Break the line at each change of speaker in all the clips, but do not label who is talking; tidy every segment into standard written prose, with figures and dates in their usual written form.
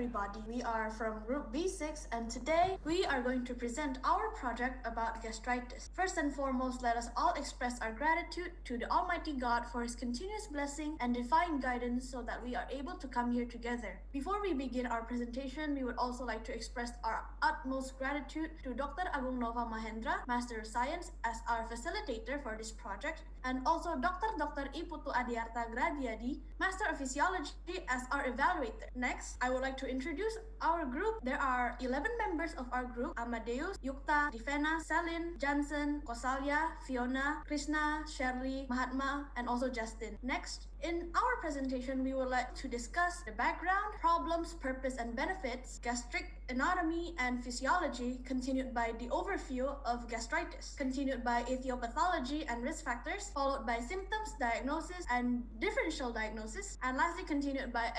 everybody. We are from Group B6 and today we are going to present our project about gastritis. First and foremost, let us all express our gratitude to the Almighty God for His continuous blessing and divine guidance so that we are able to come here together. Before we begin our presentation, we would also like to express our utmost gratitude to Dr. Agung Nova Mahendra, Master of Science, as our facilitator for this project, and also Dr. Iputu Adiarta Gradiadi, Master of Physiology, as our evaluator. Next, I would like to introduce our group. There are 11 members of our group: Amadeus, Yukta, Trifena, Celine, Jansen, Kosalya, Fiona, Krishna, Sherly, Mahatma, and also Justin. Next, in our presentation, we would like to discuss the background, problems, purpose, and benefits, gastric anatomy and physiology, continued by the overview of gastritis, continued by ethiopathology and risk factors, followed by symptoms, diagnosis, and differential diagnosis, and lastly continued by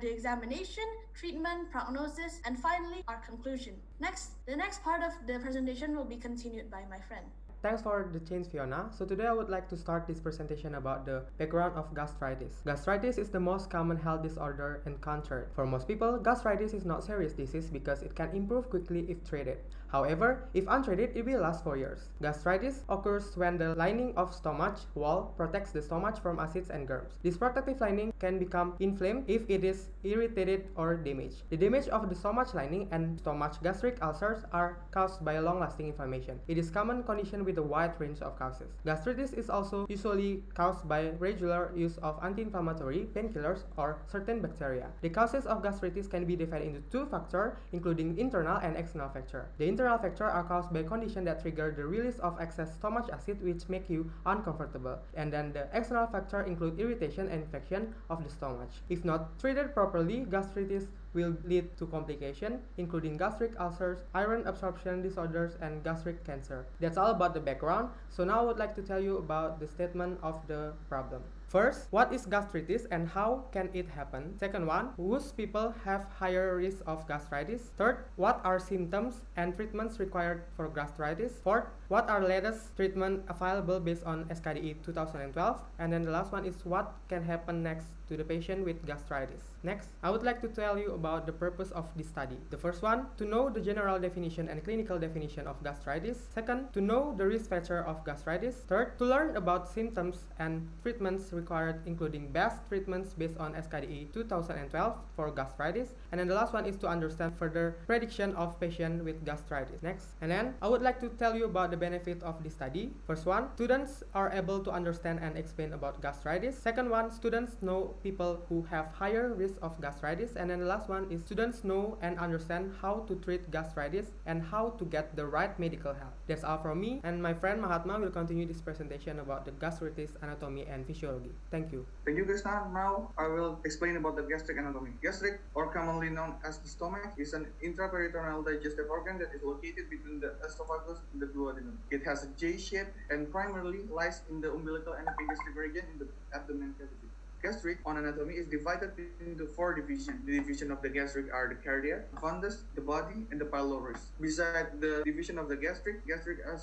the examination, treatment, prognosis, and finally our conclusion. Next, the next part of the presentation will be continued by my friend.
Thanks for the change, Fiona. So today I would like to start this presentation about the background of gastritis. Gastritis is the most common health disorder encountered. For most people, gastritis is not serious disease because it can improve quickly if treated. However, if untreated, it will last for years. Gastritis occurs when the lining of stomach wall protects the stomach from acids and germs. This protective lining can become inflamed if it is irritated or damaged. The damage of the stomach lining and stomach gastric ulcers are caused by a long-lasting inflammation. It is a common condition with a wide range of causes. Gastritis is also usually caused by regular use of anti-inflammatory painkillers or certain bacteria. The causes of gastritis can be divided into two factors, including internal and external factors. The internal factors are caused by conditions that trigger the release of excess stomach acid, which make you uncomfortable. And then the external factors include irritation and infection of the stomach. If not treated properly, gastritis will lead to complications, including gastric ulcers, iron absorption disorders, and gastric cancer. That's all about the background. So now I would like to tell you about the statement of the problem. First, what is gastritis and how can it happen? Second one, which people have higher risk of gastritis? Third, what are symptoms and treatments required for gastritis? Fourth, what are latest treatment available based on SGD 2012? And then the last one is what can happen next to the patient with gastritis. Next, I would like to tell you about the purpose of this study. The first one, to know the general definition and clinical definition of gastritis. Second, to know the risk factor of gastritis. Third, to learn about symptoms and treatments required, including best treatments based on SGD 2012 for gastritis. And then the last one is to understand further prediction of patient with gastritis. Next, and then I would like to tell you about the benefit of this study. First one, students are able to understand and explain about gastritis. Second one, students know people who have higher risk of gastritis. And then the last one is students know and understand how to treat gastritis and how to get the right medical help. That's all from me, and my friend Mahatma will continue this presentation about the gastritis anatomy and physiology. Thank you.
Thank you, Krishna. Now I will explain about the gastric anatomy. Gastric, or commonly known as the stomach, is an intraperitoneal digestive organ that is located between the esophagus and the duodenum. It has a J shape and primarily lies in the umbilical and epigastric region in the abdomen cavity. Gastric on anatomy is divided into four divisions. The division of the gastric are the cardiac, the fundus, the body, and the pylorus. Besides the division of the gastric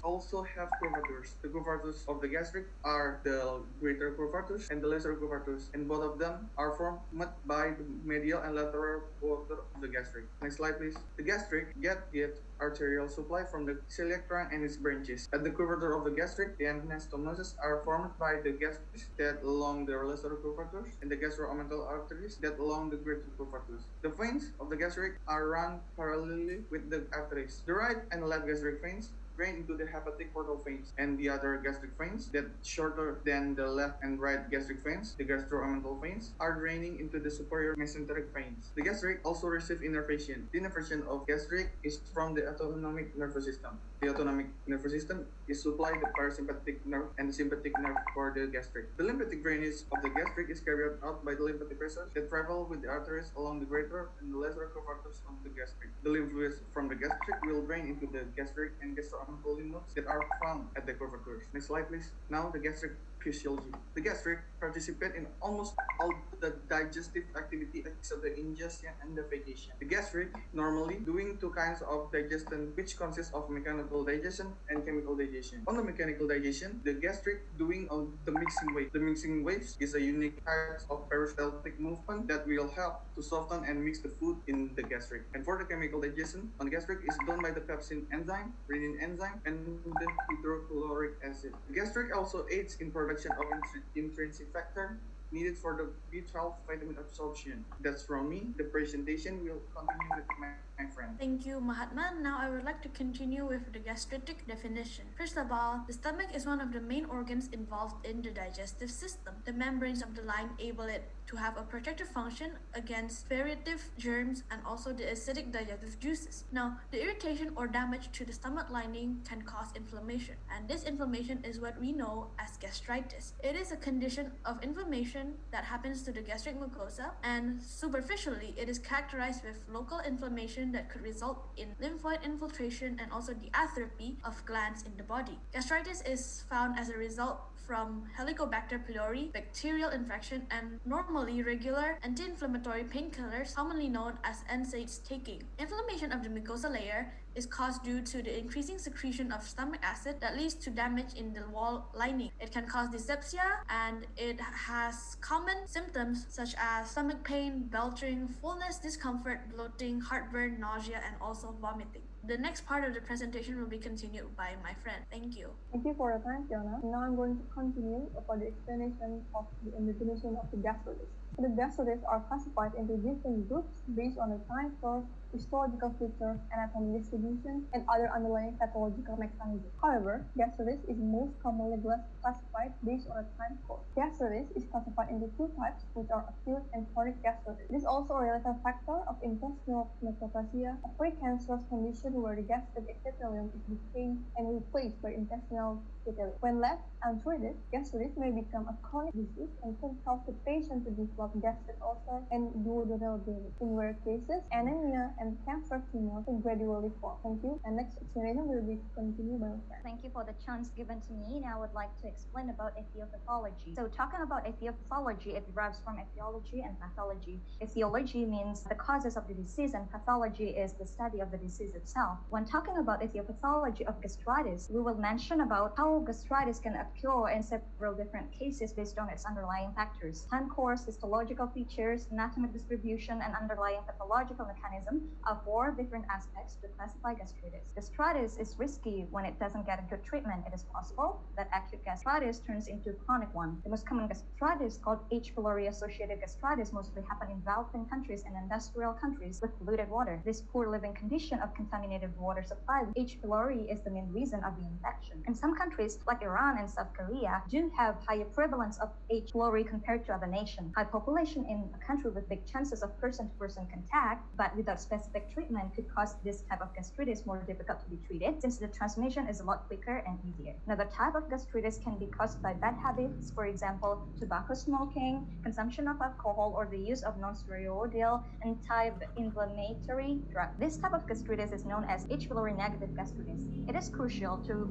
also have curvatures. The curvatures of the gastric are the greater curvatus and the lesser curvatus, and both of them are formed by the medial and lateral border of the gastric. Next slide, please. The gastric get arterial supply from the celiac trunk and its branches. At the curvature of the gastric, the anastomosis are formed by the gastric that along the lesser curvatus and the gastroomental arteries that along the greater curvatus. The veins of the gastric are run parallelly with the arteries. The right and left gastric veins drain into the hepatic portal veins, and the other gastric veins that shorter than the left and right gastric veins, the gastroomental veins, are draining into the superior mesenteric veins. The gastric also receives innervation. The innervation of gastric is from the autonomic nervous system. The autonomic nervous system is supplied the parasympathetic nerve and the sympathetic nerve for the gastric. The lymphatic drainage of the gastric is carried out by the lymphatic vessels that travel with the arteries along the greater and the lesser curvatures of the gastric. The lymph fluids from the gastric will drain into the gastric and gastroomental lymph nodes that are found at the curvatures. Next slide, please. Now the gastric physiology. The gastric participate in almost all the digestive activity except the ingestion and defecation. The gastric normally doing two kinds of digestion, which consists of mechanical digestion and chemical digestion. On the mechanical digestion, the gastric doing on the mixing wave. The mixing waves is a unique type of peristaltic movement that will help to soften and mix the food in the gastric. And for the chemical digestion, on the gastric is done by the pepsin enzyme, renin enzyme, and the hydrochloric acid. The gastric also aids in production of intrinsic factor needed for the B12 vitamin absorption. That's from me. The presentation will continue with my friend.
Thank you, Mahatma. Now I would like to continue with the gastritic definition. First of all, the stomach is one of the main organs involved in the digestive system. The membranes of the line enable it to have a protective function against ferretive germs and also the acidic digestive juices. Now, the irritation or damage to the stomach lining can cause inflammation, and this inflammation is what we know as gastritis. It is a condition of inflammation that happens to the gastric mucosa, and superficially, it is characterized with local inflammation that could result in lymphoid infiltration and also the atrophy of glands in the body. Gastritis is found as a result from Helicobacter pylori, bacterial infection, and normally regular anti-inflammatory painkillers, commonly known as NSAIDs taking. Inflammation of the mucosa layer is caused due to the increasing secretion of stomach acid that leads to damage in the wall lining. It can cause dyspepsia, and it has common symptoms such as stomach pain, belching, fullness, discomfort, bloating, heartburn, nausea, and also vomiting. The next part of the presentation will be continued by my friend. Thank you.
Thank you for your time, Fiona. Now I'm going to continue about the explanation of the definition of the gastritis. So the gastritis are classified into different groups based on the time course, histological features, anatomic distribution, and other underlying pathological mechanisms. However, gastritis is most commonly classified based on a time course. Gastritis is classified into two types, which are acute and chronic gastritis. It is also a related factor of intestinal metaplasia, a precancerous condition where the gastric epithelium is decaying and replaced by intestinal epithelium. When left untreated, gastritis may become a chronic disease and can cause the patient to develop gastric ulcer and duodenal bleeding. In rare cases, anemia and cancer tumors can gradually form. Thank you. And next explanation will be continued by my friend.
Thank you for the chance given to me. Now I would like to explain about ethiopathology. So talking about ethiopathology, it derives from etiology and pathology. Etiology means the causes of the disease, and pathology is the study of the disease itself. When talking about ethiopathology of gastritis, we will mention about how gastritis can occur in several different cases based on its underlying factors. Time course, histological features, anatomic distribution, and underlying pathological mechanism are four different aspects to classify gastritis. Gastritis is risky when it doesn't get a good treatment. It is possible that acute gastritis turns into chronic one. The most common gastritis, called H. pylori-associated gastritis, mostly happen in developing countries and industrial countries with polluted water. This poor living condition of contaminated water supply with H. pylori is the main reason of the infection. In some countries, like Iran and South Korea, do have higher prevalence of H. pylori compared to other nations. High population in a country with big chances of person-to-person contact, but without specific treatment, could cause this type of gastritis more difficult to be treated, since the transmission is a lot quicker and easier. Another type of gastritis can be caused by bad habits, for example, tobacco smoking, consumption of alcohol, or the use of non-steroidal anti-inflammatory drugs. This type of gastritis is known as H. pylori negative gastritis. It is crucial to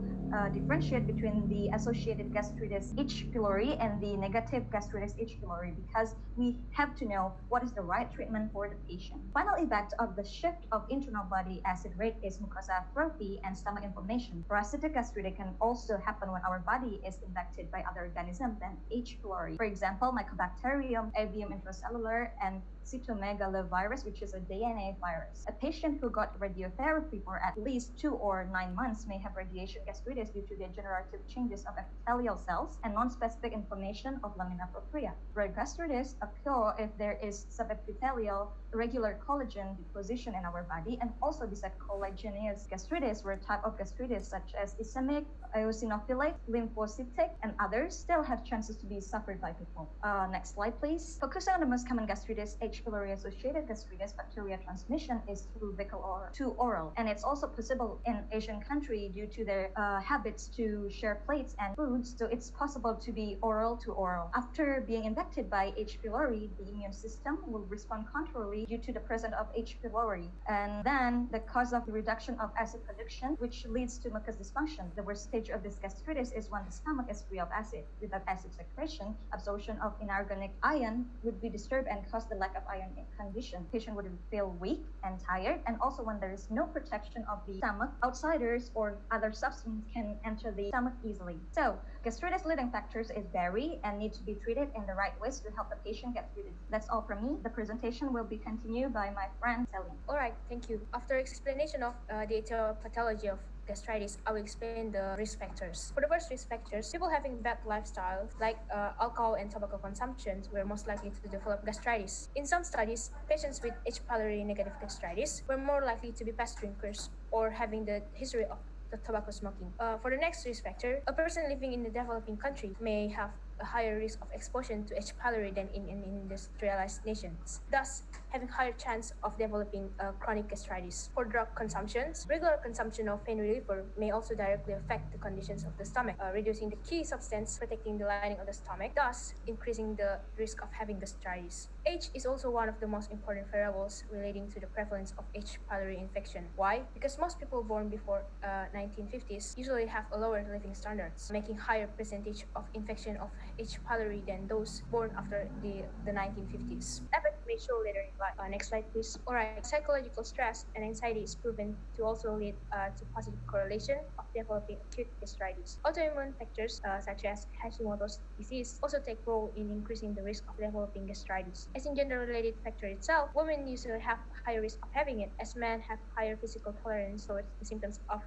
differentiate between the associated gastritis H. pylori and the negative gastritis H. pylori, because we have to know what is the right treatment for the patient. Final effect of the shift of internal body acid rate is mucosal atrophy and stomach inflammation. Parasitic gastritis can also happen when our body is infected by other organisms than H. pylori. For example, Mycobacterium avium intracellular and cytomegalovirus, which is a DNA virus. A patient who got radiotherapy for at least 2 or 9 months may have radiation gastritis due to degenerative changes of epithelial cells and non-specific inflammation of lamina propria. Rare gastritis occur if there is subepithelial irregular collagen deposition in our body, and also besides collagenous gastritis, rare type of gastritis such as ischemic, eosinophilic, lymphocytic, and others still have chances to be suffered by people. Next slide, please. Focusing on the most common gastritis, H. pylori-associated gastritis, bacteria transmission is through fecal or to oral, and it's also possible in Asian country due to their habits to to share plates and foods, so it's possible to be oral to oral. After being infected by H. pylori, the immune system will respond contrarily due to the presence of H. pylori. And then the cause of the reduction of acid production, which leads to mucus dysfunction. The worst stage of this gastritis is when the stomach is free of acid. Without acid secretion, absorption of inorganic iron would be disturbed and cause the lack of iron in condition. Patient would feel weak and tired, and also when there is no protection of the stomach, outsiders or other substance can enter the stomach easily. So, gastritis leading factors is vary and need to be treated in the right ways to help the patient get treated. That's all from me. The presentation will be continued by my friend Celine.
Alright, thank you. After explanation of the etiology of gastritis, I will explain the risk factors. For the first risk factors, people having bad lifestyle like alcohol and tobacco consumption were most likely to develop gastritis. In some studies, patients with H. pylori negative gastritis were more likely to be past drinkers or having the history of the tobacco smoking. For the next risk factor, a person living in the developing country may have a higher risk of exposure to H. pylori than in industrialized nations, thus having higher chance of developing chronic gastritis. For drug consumptions, regular consumption of pain reliever may also directly affect the conditions of the stomach, reducing the key substance protecting the lining of the stomach, thus increasing the risk of having gastritis. Age is also one of the most important variables relating to the prevalence of H. pylori infection. Why? Because most people born before 1950s usually have a lower living standards, making higher percentage of infection of H. pylori than those born after the 1950s. Effect may show later in life. Next slide, please. Alright, psychological stress and anxiety is proven to also lead to positive correlation of developing acute gastritis. Autoimmune factors such as Hashimoto's disease also take role in increasing the risk of developing gastritis. As in gender-related factor itself, women usually have higher risk of having it, as men have higher physical tolerance towards the symptoms of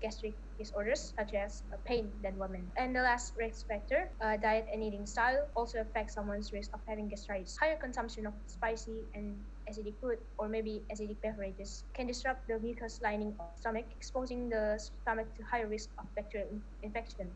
gastric disorders such as pain than women. And the last risk factor, diet and eating style, also affects someone's risk of having gastritis. Higher consumption of spicy and acidic food or maybe acidic beverages can disrupt the mucous lining of the stomach, exposing the stomach to higher risk of bacterial infection,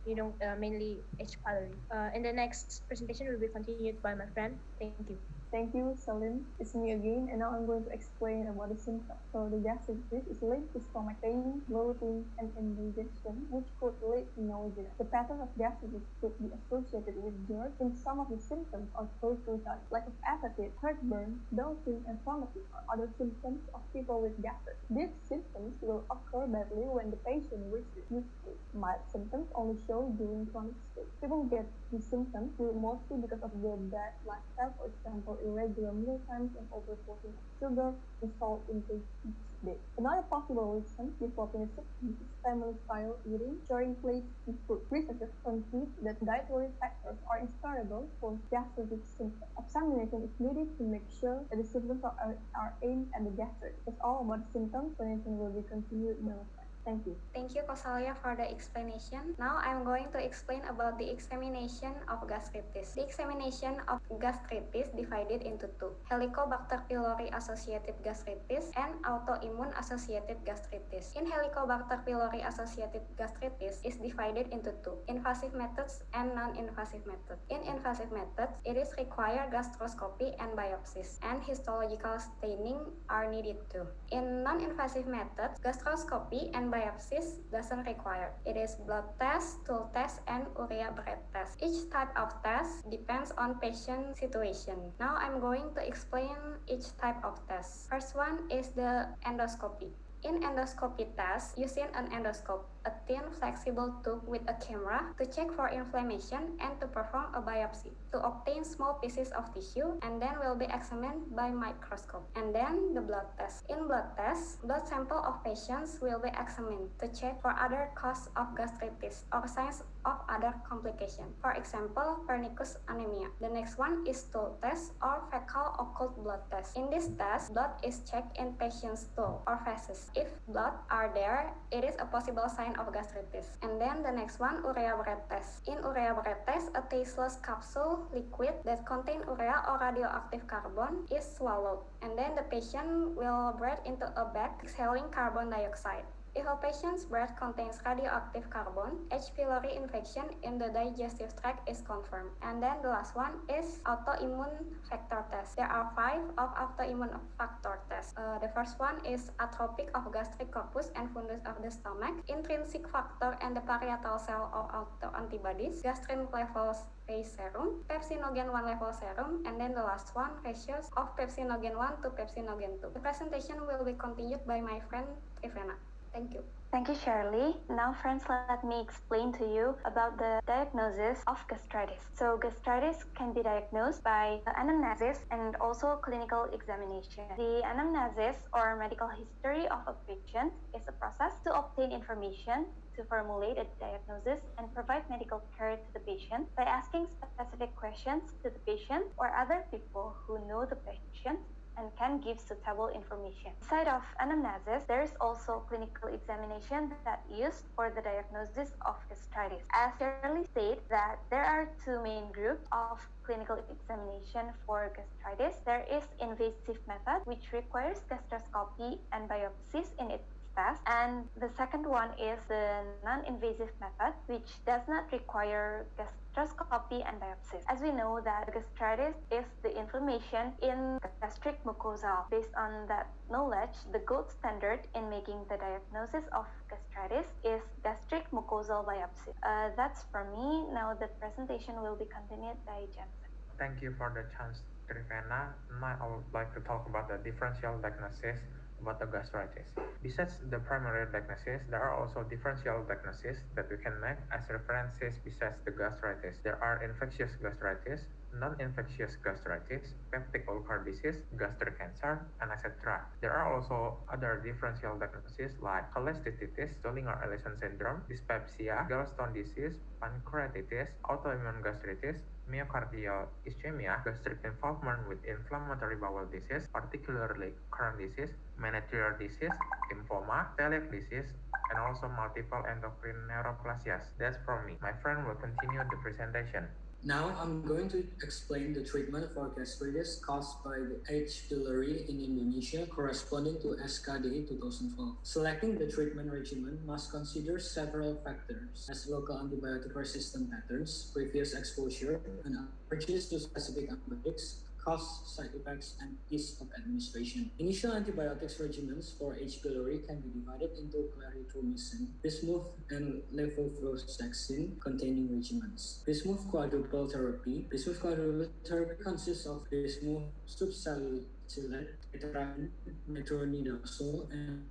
mainly H. pylori. And the next presentation will be continued by my friend. Thank you.
Thank you, Celine. It's me again, and now I'm going to explain about the symptoms. So the gastritis is linked to stomach pain, bloating, and indigestion, which could lead to nausea. The pattern of gastritis could be associated with GERD, and some of the symptoms are closely tied, lack of appetite, heartburn, bloating, and vomiting are other symptoms of people with gastritis. These symptoms will occur badly when the patient reaches acute stage. Mild symptoms only show during chronic stage. People get these symptoms mostly because of their bad lifestyle, for example, irregular meal times and overprotein of sugar and salt intake each day. Another possible reason developing a symptom is family-style eating, sharing plates with food. Researchers conclude that dietary factors are inseparable for gastritis symptoms. Examination is needed to make sure that the symptoms are aimed at the gastritis. That's all about the symptoms. Explanation will be continued by my friend. Thank you.
Thank you, Kosalya, for the explanation. Now I'm going to explain about the examination of gastritis. The examination of gastritis divided into two: Helicobacter pylori associated gastritis and autoimmune associated gastritis. In Helicobacter pylori associated gastritis is divided into two: invasive methods and non-invasive methods. In invasive methods, it is required gastroscopy and biopsies, and histological staining are needed too. In non-invasive methods, gastroscopy and biopsies doesn't require. It is blood test, stool test, and urea breath test. Each type of test depends on patient situation. Now I'm going to explain each type of test. First one is the endoscopy. In endoscopy test, using an endoscope, a thin flexible tube with a camera to check for inflammation and to perform a biopsy to obtain small pieces of tissue, and then will be examined by microscope. And then the blood test. In blood test, blood sample of patients will be examined to check for other cause of gastritis or signs of other complication. For example, pernicious anemia. The next one is stool test or fecal occult blood test. In this test, blood is checked in patient's stool or feces. If blood are there, it is a possible sign of gastritis. And then the next one, urea breath test. In urea breath test, a tasteless capsule liquid that contain urea or radioactive carbon is swallowed, and then the patient will breathe into a bag exhaling carbon dioxide. If a patient's breath contains radioactive carbon, H. pylori infection in the digestive tract is confirmed. And then the last one is autoimmune factor test. There are 5 of autoimmune factor tests. The first one is atrophic of gastric corpus and fundus of the stomach, intrinsic factor and the parietal cell of autoantibodies, gastrin levels phase serum, pepsinogen 1 level serum, and then the last one, ratios of pepsinogen 1 to pepsinogen 2. The presentation will be continued by my friend Trifena. Thank you.
Thank you, Sherly. Now, friends, let me explain to you about the diagnosis of gastritis. So, gastritis can be diagnosed by anamnesis and also clinical examination. The anamnesis or medical history of a patient is a process to obtain information to formulate a diagnosis and provide medical care to the patient by asking specific questions to the patient or other people who know the patient and can give suitable information. Aside of anamnesis, there is also clinical examination that used for the diagnosis of gastritis. As Sherly said that there are 2 main groups of clinical examination for gastritis. There is invasive method, which requires gastroscopy and biopsies in its test, and the second one is the non-invasive method, which does not require gastroscopy and biopsies. As we know that gastritis is the inflammation in gastric mucosa. Based on that knowledge, the gold standard in making the diagnosis of gastritis is gastric mucosal biopsy. That's for me. Now the presentation will be continued by Jansen.
Thank you for the chance, Trifena. Now I would like to talk about the differential diagnosis about the gastritis. Besides the primary diagnosis, there are also differential diagnoses that we can make as references besides the gastritis. There are infectious gastritis, non-infectious gastritis, peptic ulcer disease, gastric cancer, and etc. There are also other differential diagnoses like cholecystitis, Zollinger-Ellison syndrome, dyspepsia, gallstone disease, pancreatitis, autoimmune gastritis, myocardial ischemia, gastric involvement with inflammatory bowel disease, particularly Crohn's disease, menetrier disease, lymphoma, celiac disease, and also multiple endocrine neoplasias. That's from me. My friend will continue the presentation.
Now I'm going to explain the treatment for gastritis caused by the H. pylori in Indonesia corresponding to SGD 2012. Selecting the treatment regimen must consider several factors as local antibiotic resistant patterns, previous exposure, and allergies to specific antibiotics, costs, side effects, and ease of administration. Initial antibiotics regimens for H. pylori can be divided into clarithromycin, bismuth, and levofloxacin containing regimens. Bismuth quadruple therapy. Bismuth quadruple therapy consists of bismuth subsalicylate, keteranine, metronidazole, and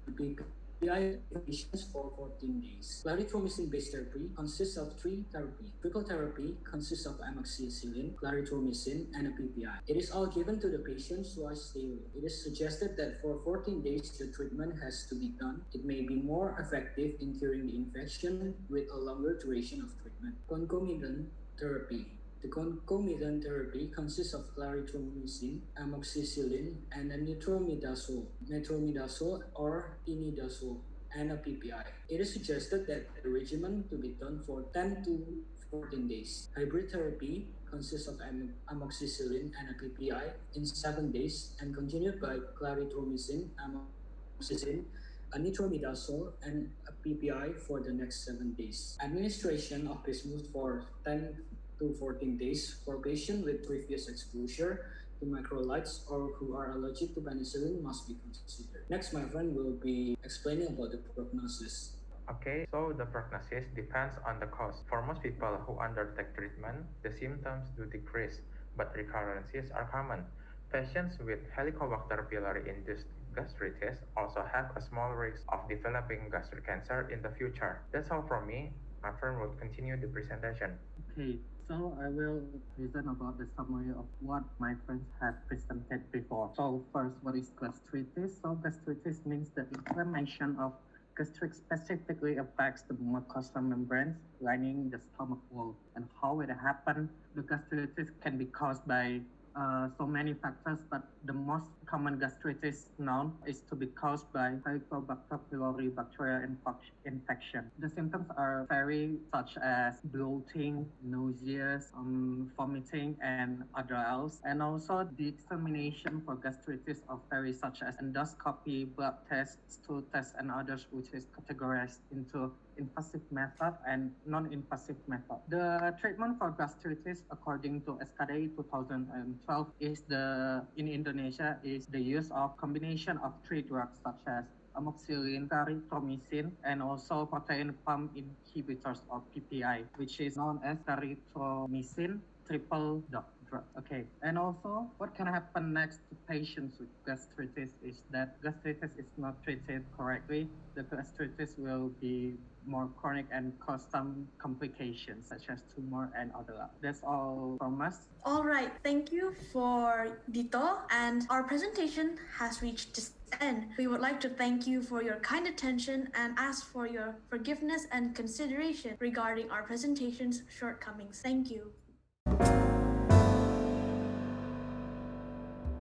PPI patients for 14 days. Clarithromycin-based therapy consists of 3 therapies. Triple therapy consists of amoxicillin, clarithromycin, and a PPI. It is all given to the patients twice daily. It is suggested that for 14 days the treatment has to be done. It may be more effective in curing the infection with a longer duration of treatment. Concomitant therapy. The concomitant therapy consists of clarithromycin, amoxicillin, and a metronidazole or imidazole, and a PPI. It is suggested that the regimen to be done for 10 to 14 days. Hybrid therapy consists of amoxicillin and a PPI in 7 days and continued by clarithromycin, amoxicillin, a metronidazole, and a PPI for the next 7 days. Administration of bismuth for 10 to 14 days for patients with previous exposure to macrolides or who are allergic to penicillin must be considered. Next, my friend will be explaining about the prognosis.
Okay, so the prognosis depends on the cause. For most people who undertake treatment, the symptoms do decrease, but recurrences are common. Patients with Helicobacter pylori-induced gastritis also have a small risk of developing gastric cancer in the future. That's all from me. My friend will continue the presentation.
Okay, so I will present about the summary of what my friends have presented before. So first, what is gastritis? So gastritis means the inflammation of gastric specifically affects the mucosal membranes lining the stomach wall. And how it happens? The gastritis can be caused by so many factors, but the most common gastritis known is to be caused by Helicobacter pylori bacterial infection. The symptoms are very such as bloating, nausea, vomiting, and other else. And also the examination for gastritis are very such as endoscopy, blood tests, stool tests, and others, which is categorized into invasive method and non-invasive method. The treatment for gastritis, according to SGD 2012, in Indonesia is the use of combination of 3 drugs such as amoxicillin, erythromycin, and also protein pump inhibitors or PPI, which is known as erythromycin triple drug. Okay, and also what can happen next to patients with gastritis is that gastritis is not treated correctly. The gastritis will be more chronic and cause some complications such as tumor and other. That's all from us.
All right, thank you for Dito, and our presentation has reached its end. We would like to thank you for your kind attention and ask for your forgiveness and consideration regarding our presentation's shortcomings. Thank you.